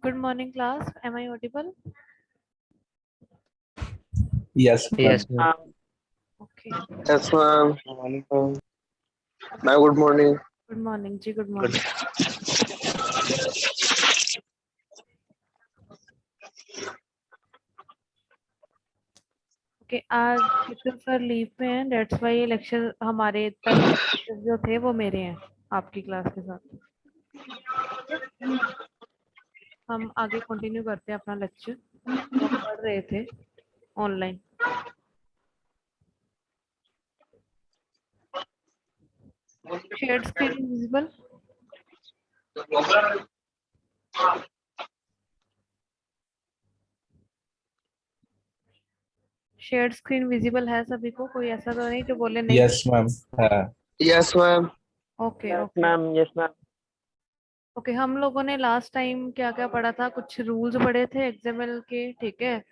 Good morning, class. Am I audible? Yes, Yes, ma'am. ma'am. Okay. Yes, ma'am. Ma'am, good morning. Good morning, ji. Good Good. morning. Okay, आज Vikram sir leave पे हैं. That's why ये lecture हमारे पहले lectures जो थे वो मेरे हैं आपकी क्लास के साथ. हम आगे कंटिन्यू करते हैं अपना लेक्चर जो हम पढ़ रहे थे online. Share screen visible. Share screen visible है सभी को? कोई ऐसा तो नहीं जो बोले नहीं? Yes, ma'am. Yes, ma'am. Okay Yes, okay ma'am. Yes, ma'am. Okay. हम लोगों ने लास्ट टाइम क्या क्या पढ़ा था? कुछ रूल्स पढ़े थे एक्सएमएल के, ठीक है.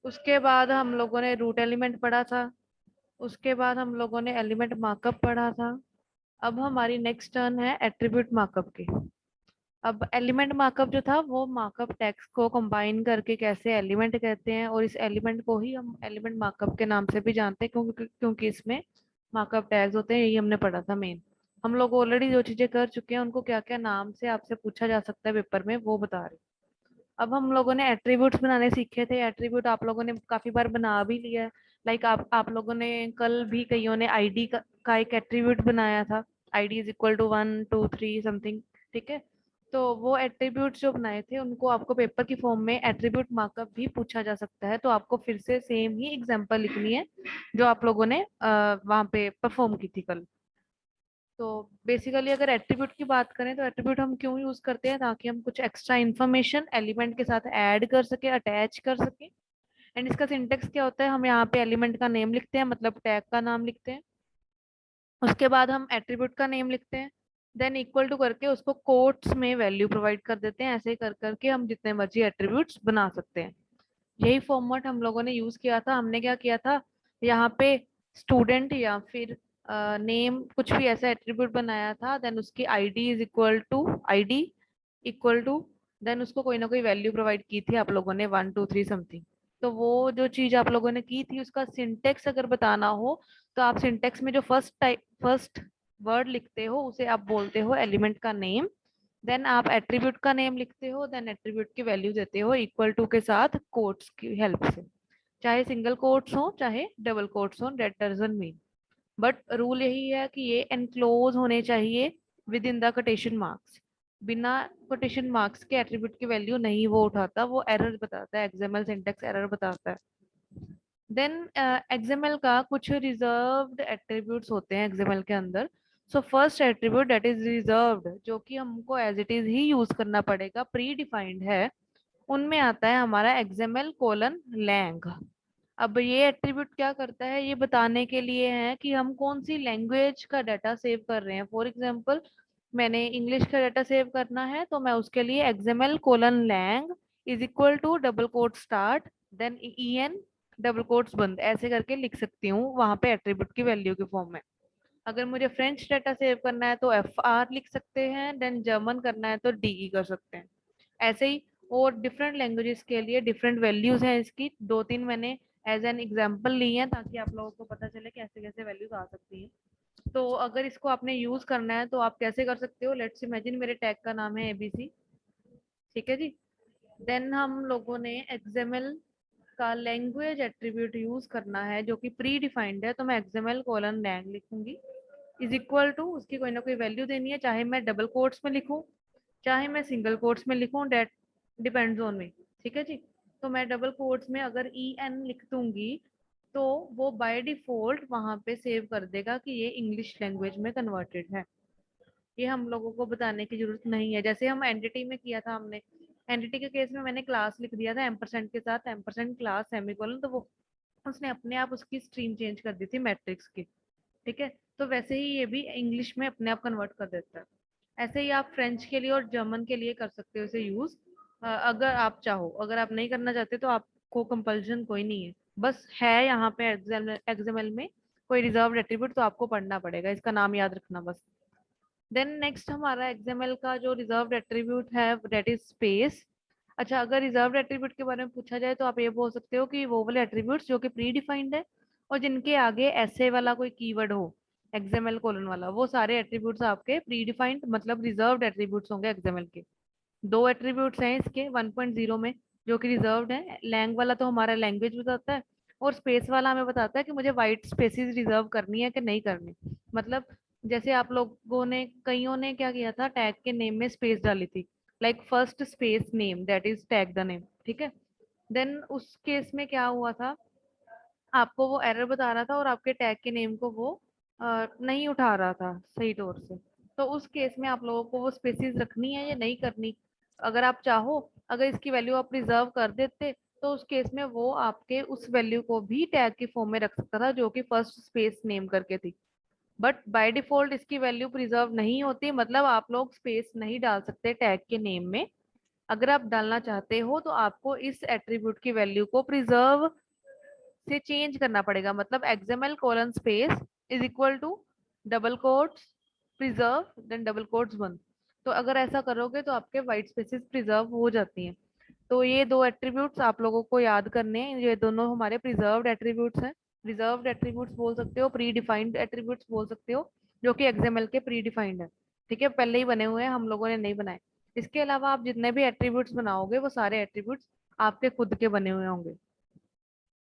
उसके बाद हम लोगों ने रूट एलिमेंट पढ़ा था. उसके बाद हम लोगों ने एलिमेंट मार्कअप पढ़ा था. अब हमारी नेक्स्ट टर्न है एट्रीब्यूट मार्कअप की. अब एलिमेंट मार्कअप जो था वो मार्कअप टैग्स को कंबाइन करके कैसे एलिमेंट कहते हैं, और इस एलिमेंट को ही हम एलिमेंट मार्कअप के नाम से भी जानते हैं क्योंकि इसमें मार्कअप टैग्स होते हैं. यही हमने पढ़ा था मेन. हम लोग ऑलरेडी जो चीजें कर चुके हैं उनको क्या क्या नाम से आपसे पूछा जा सकता है पेपर में वो बता रहे. अब हम लोगों ने एट्रीब्यूट्स बनाने सीखे थे. एट्रीब्यूट आप लोगों ने काफी बार बना भी लिया है. लाइक आप लोगों ने कल भी कईयों ने आईडी का एक एट्रीब्यूट बनाया था. ID is equal to 1 2 3 something, ठीक है. तो वो एट्रीब्यूट्स जो बनाए थे उनको आपको पेपर की फॉर्म में एट्रीब्यूट मार्कअप भी पूछा जा सकता है. तो आपको फिर से सेम ही एग्जांपल लिखनी है जो आप लोगों ने वहां पे परफॉर्म की थी कल. तो बेसिकली अगर एट्रीब्यूट की बात करें तो एट्रीब्यूट हम क्यों यूज करते हैं? ताकि हम कुछ एक्स्ट्रा इन्फॉर्मेशन एलिमेंट के साथ ऐड कर सके, अटैच कर सके. एंड इसका सिंटेक्स क्या होता है? हम यहाँ पे एलिमेंट का नेम लिखते हैं, मतलब टैग का नाम लिखते हैं. उसके बाद हम एट्रीब्यूट का नेम लिखते हैं. देन इक्वल टू करके उसको कोट्स में वैल्यू प्रोवाइड कर देते हैं. ऐसे ही कर करके हम जितने मर्जी एट्रीब्यूट्स बना सकते हैं. यही फॉर्मेट हम लोगों ने यूज किया था. हमने क्या किया था, यहाँ पे स्टूडेंट या फिर नेम कुछ भी ऐसा एट्रीब्यूट बनाया था. देन उसकी ID is equal to then उसको कोई ना कोई वैल्यू प्रोवाइड की थी आप लोगों ने 1 2 3 समथिंग. तो वो जो चीज आप लोगों ने की थी उसका सिंटेक्स अगर बताना हो तो आप सिंटेक्स में जो फर्स्ट वर्ड लिखते हो उसे आप बोलते हो एलिमेंट का नेम. देन आप एट्रीब्यूट का नेम लिखते हो. देन एट्रीब्यूट की वैल्यू देते हो इक्वल टू के साथ कोट्स की हेल्प से. चाहे सिंगल कोट्स हो चाहे डबल कोट्स हो, that doesn't mean. But rule यही है कि ये एनक्लोज होने चाहिए with in the quotation marks. बिना कोटेशन मार्क्स के एट्रीब्यूट की वैल्यू नहीं वो उठाता, वो एरर बताता है. एक्सएमएल सिंटेक्स एरर बताता है. देन एक्सएमएल का कुछ रिजर्व्ड एट्रीब्यूट्स होते हैं एक्सएमएल के अंदर. So first attribute that is reserved, जो कि हमको एज इट इज ही यूज करना पड़ेगा, प्री डिफाइंड है. उनमें आता है हमारा एक्सएमएल कोलन लैंग. अब ये एट्रीब्यूट क्या करता है, ये बताने के लिए है कि हम कौन सी लैंग्वेज का डाटा सेव कर रहे हैं. फॉर एग्जांपल मैंने इंग्लिश का डाटा सेव करना है तो मैं उसके लिए XML colon lang is equal to double quote start then en double quotes बंद ऐसे करके लिख सकती हूँ वहां पे एट्रीब्यूट की वैल्यू के फॉर्म में. अगर मुझे फ्रेंच डाटा सेव करना है तो fr लिख सकते हैं. देन जर्मन करना है तो de कर सकते हैं. ऐसे ही और डिफरेंट लैंग्वेजेस के लिए डिफरेंट वैल्यूज हैं. इसकी 2 3 मैंने एज एन एग्जांपल ली है ताकि आप लोगों को पता चले कैसे कैसे वैल्यूज आ सकती हैं. तो अगर इसको आपने यूज करना है तो आप कैसे कर सकते हो? लेट्स इमेजिन मेरे टैग का नाम है एबीसी, ठीक है जी. देन हम लोगों ने एक्सएमएल का लैंग्वेज एट्रीब्यूट यूज करना है जो कि प्री डिफाइंड है. तो मैं एक्सएमएल कोलन लैंग लिखूंगी इज इक्वल टू उसकी कोई ना कोई वैल्यू देनी है. चाहे मैं डबल कोट्स में लिखूं चाहे मैं सिंगल कोट्स में लिखूं, डेट डिपेंड्स ऑन मी, ठीक है जी. तो मैं डबल कोट्स में अगर en लिख दूंगी तो वो बाय डिफॉल्ट वहां पे सेव कर देगा कि ये इंग्लिश लैंग्वेज में कन्वर्टेड है. ये हम लोगों को बताने की जरूरत नहीं है. जैसे हम एंटिटी में किया था, हमने एंटिटी के केस में मैंने क्लास लिख दिया था एम्परसेंट के साथ एम्परसेंट क्लास सेमीकोलन, तो वो उसने अपने आप उसकी स्ट्रीम चेंज कर दी थी मैट्रिक्स की, ठीक है। तो वैसे ही ये भी इंग्लिश में अपने आप कन्वर्ट कर देता है। ऐसे ही आप फ्रेंच के लिए और जर्मन के लिए कर सकते हो इसे यूज, अगर आप चाहो। अगर आप नहीं करना चाहते तो आपको कंपल्शन कोई नहीं है, बस है यहाँ पे एक्सएमएल में कोई रिजर्व एट्रीब्यूट तो आपको पढ़ना पड़ेगा, इसका नाम याद रखना बस। देन नेक्स्ट हमारा एक्सएमएल का जो रिजर्व एट्रीब्यूट है दैट इज स्पेस। अच्छा, अगर रिजर्व एट्रीब्यूट के बारे में पूछा जाए तो आप ये बोल सकते हो कि वो वाले एट्रीब्यूट्स जो कि प्री डिफाइंड है और जिनके आगे ऐसे वाला कोई कीवर्ड हो, एक्सएमएल कोलन वाला, वो सारे एट्रीब्यूट्स आपके प्री डिफाइंड मतलब रिजर्व्ड एट्रीब्यूट्स होंगे एक्सएमएल के। दो एट्रीब्यूट्स हैं इसके 1.0 में जो कि रिजर्व्ड है। लैंग वाला तो हमारा लैंग्वेज बताता है, और स्पेस वाला हमें बताता है कि मुझे वाइट स्पेसिस रिजर्व करनी है कि नहीं करनी। मतलब जैसे आप लोगों ने, कईयों ने क्या किया था, टैग के नेम में स्पेस डाली थी, like first space name that is tag the name, ठीक है। देन उस केस में क्या हुआ था, आपको वो एरर बता रहा था और आपके टैग के नेम को वो नहीं उठा रहा था सही तौर से। तो उस केस में आप लोगों को वो स्पेसिस रखनी है या नहीं करनी। अगर आप चाहो, अगर इसकी वैल्यू आप रिजर्व कर देते तो उस केस में वो आपके उस वैल्यू को भी टैग की फॉर्म में रख सकता था जो कि फर्स्ट स्पेस नेम करके थी। बट बाय डिफॉल्ट इसकी वैल्यू प्रिजर्व नहीं होती, मतलब आप लोग स्पेस नहीं डाल सकते टैग के नेम में। अगर आप डालना चाहते हो तो आपको इस एट्रीब्यूट की वैल्यू को प्रिजर्व से चेंज करना पड़ेगा, मतलब XML colon space is equal to double quotes preserve then double quotes 1। तो अगर ऐसा करोगे तो आपके वाइट स्पेसेस प्रिजर्व हो जाती हैं। तो ये दो एट्रीब्यूट्स आप लोगों को याद करने हैं, ये दोनों हमारे प्रिजर्व्ड एट्रीब्यूट्स हैं। रिजर्व्ड एट्रीब्यूट्स बोल सकते हो, प्री डिफाइंड एट्रीब्यूट्स बोल सकते हो, जो कि एक्सएमएल के प्री डिफाइंड है, ठीक है, पहले ही बने हुए हैं, हम लोगों ने नहीं बनाए। इसके अलावा आप जितने भी एट्रीब्यूट्स बनाओगे वो सारे एट्रीब्यूट्स आपके खुद के बने हुए होंगे।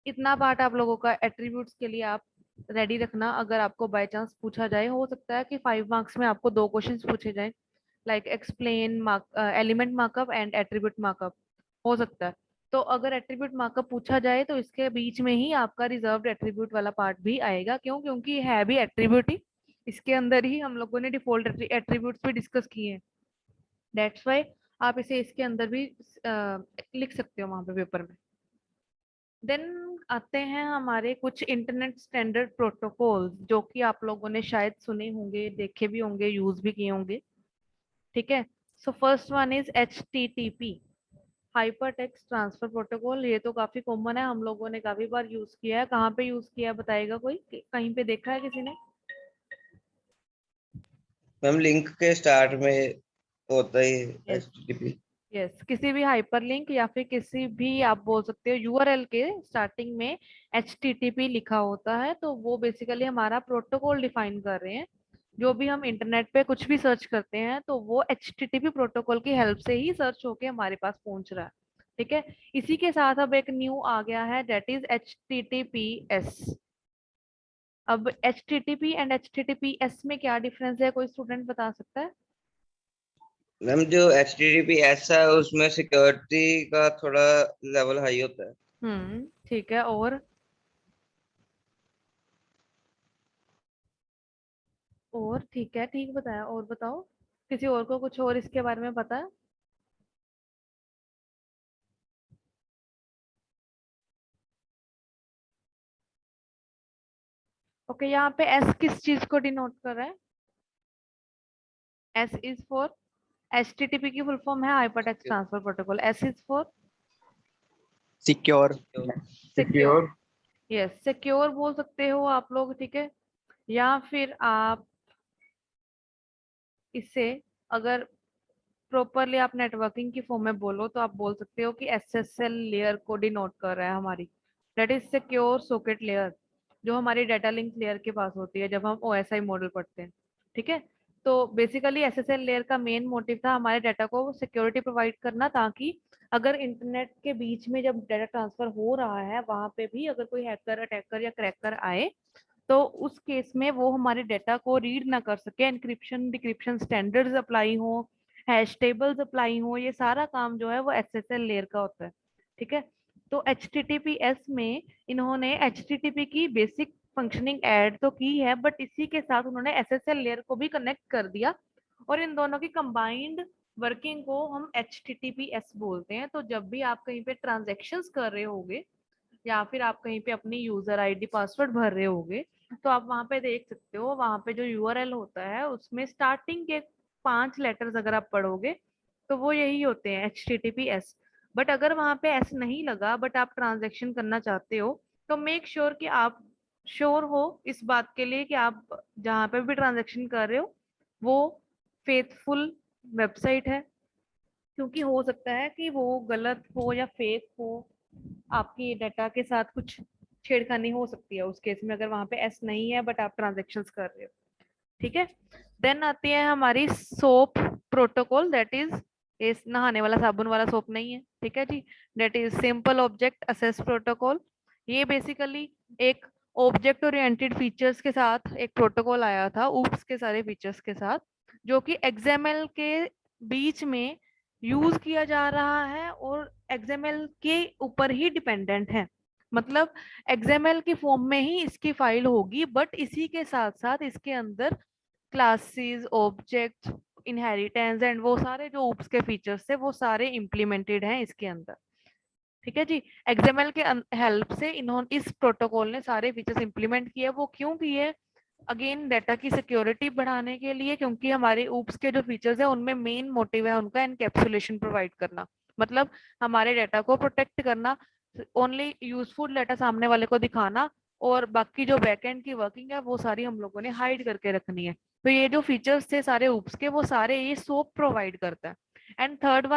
इतना पार्ट आप लोगों का एट्रीब्यूट्स के लिए आप रेडी रखना। अगर आपको बाय चांस पूछा जाए, हो सकता है कि 5 मार्क्स में आपको दो क्वेश्चंस पूछे जाए, like explain element markup and attribute markup, हो सकता है। तो अगर एट्रीब्यूट मार्कअप पूछा जाए तो इसके बीच में ही आपका रिजर्व्ड एट्रीब्यूट वाला पार्ट भी आएगा। क्यों? क्योंकि है भी एट्रीब्यूट ही, इसके अंदर ही हम लोगों ने डिफॉल्ट एट्रीब्यूट्स भी डिस्कस किए हैं। दैट्स वाई आप इसे इसके अंदर भी लिख सकते हो वहां पे पेपर में। देन आते हैं हमारे कुछ इंटरनेट स्टैंडर्ड प्रोटोकॉल जो कि आप लोगों ने शायद सुने होंगे, देखे भी होंगे, यूज भी किए होंगे, ठीक है। So first one is HTTP, hyper text transfer protocol. ये तो काफी कॉमन है, हम लोगों ने काफी बार यूज किया है। कहाँ पे यूज किया है बताएगा कोई? कहीं पे देखा है किसी ने? मैम लिंक के स्टार्ट में होता है यस, HTTP। यस, किसी भी हाइपरलिंक या फिर किसी भी आप बोल सकते हो यूआरएल के स्टार्टिंग में HTTP लिखा होता है, तो वो बेसिकली हमारा प्रोटोकॉल डिफाइन कर रहे हैं। जो भी हम इंटरनेट पे कुछ भी सर्च करते हैं तो वो HTTP प्रोटोकॉल की हेल्प से ही सर्च होके हमारे पास पहुंच रहा है, ठीक है। इसी के साथ अब एक न्यू आ गया है दैट इज HTTPS। अब HTTP एंड HTTPS में क्या डिफरेंस है, कोई स्टूडेंट बता सकता है? मैम जो HTTPS है उसमें सिक्योरिटी का थोड़ा लेवल हाई होता है। ठीक है। और ठीक है, ठीक बताया, और बताओ, किसी और को कुछ और इसके बारे में पता है? ओके, यहाँ पे एस किस चीज को डिनोट कर रहा है? एस इज फॉर, HTTP की फुल फॉर्म है hypertext transfer protocol, S is for secure. Secure. Yes, secure बोल सकते हो आप लोग, ठीक है। या फिर आप इसे, अगर प्रॉपरली आप नेटवर्किंग की फॉर्म में बोलो तो आप बोल सकते हो कि SSL लेयर को डिनोट कर रहा है हमारी, that is secure socket layer, जो हमारी डाटा लिंक लेयर के पास होती है जब हम OSI मॉडल पढ़ते हैं, ठीक है। तो बेसिकली SSL लेयर का मेन मोटिव था हमारे डाटा को सिक्योरिटी प्रोवाइड करना, ताकि अगर इंटरनेट के बीच में जब डाटा ट्रांसफर हो रहा है वहां पे भी अगर कोई हैकर, अटैकर या क्रैकर आए तो उस केस में वो हमारे डाटा को रीड ना कर सके, एनक्रिप्शन डिक्रिप्शन स्टैंडर्ड्स अप्लाई हो, हैश टेबल्स अप्लाई हो, ये सारा काम जो है वो SSL लेयर का होता है, ठीक है। तो HTTPS में इन्होंने HTTP की बेसिक फंक्शनिंग ऐड तो की है, बट इसी के साथ उन्होंने SSL लेयर को भी कनेक्ट कर दिया, और इन दोनों की कंबाइंड वर्किंग को हम HTTPS बोलते हैं। तो जब भी आप कहीं पे ट्रांजेक्शन्स कर रहे होगे या फिर आप कहीं पे अपनी यूजर आईडी पासवर्ड भर रहे होगे, तो आप वहां पे देख सकते हो, वहां पे जो यूआरएल होता है उसमें स्टार्टिंग के 5 लेटर्स अगर आप पढ़ोगे तो वो यही होते हैं HTTPS। बट अगर वहां पे एस नहीं लगा बट आप ट्रांजेक्शन करना चाहते हो, तो मेक श्योर कि आप श्योर हो इस बात के लिए कि आप जहाँ पे भी ट्रांजेक्शन कर रहे हो वो फेथफुल वेबसाइट है, क्योंकि हो सकता है कि वो गलत हो या फेक हो, आपकी डाटा के साथ कुछ छेड़खानी हो सकती है उस केस में, अगर वहां पे एस नहीं है बट आप ट्रांजेक्शन्स कर रहे हो। ठीक है। देन आती है हमारी सोप प्रोटोकॉल, दैट इज इस नहाने वाला साबुन वाला सोप नहीं है, ठीक है जी। That is simple object access protocol. ये बेसिकली एक ऑब्जेक्ट ओरिएंटेड फीचर्स के साथ एक प्रोटोकॉल आया था, ऊप्स के सारे फीचर्स के साथ, जो कि XML के बीच में यूज किया जा रहा है और XML के ऊपर ही डिपेंडेंट है। मतलब XML की फॉर्म में ही इसकी फाइल होगी, बट इसी के साथ साथ इसके अंदर क्लासेस, ऑब्जेक्ट्स, इनहेरिटेंस एंड वो सारे जो ऊप्स के फीचर्स थे वो सारे इम्प्लीमेंटेड हैं इसके अंदर। ठीक है जी। XML के हेल्प से इन्होंने इस प्रोटोकॉल ने सारे फीचर्स इंप्लीमेंट किए। वो क्यों किए? अगेन डाटा की सिक्योरिटी बढ़ाने के लिए, क्योंकि हमारे ऊप्स के जो फीचर्स है उनमें मेन मोटिव है उनका एनकैप्सुलेशन प्रोवाइड करना, मतलब हमारे डाटा को प्रोटेक्ट करना, ओनली यूजफुल डाटा सामने वाले को दिखाना, और बाकी जो बैकएंड की वर्किंग है वो सारी हम लोगों ने हाइड करके रखनी है। तो ये जो फीचर्स थे सारे ऊप्स के वो सारे ये सोप प्रोवाइड करता है। And third one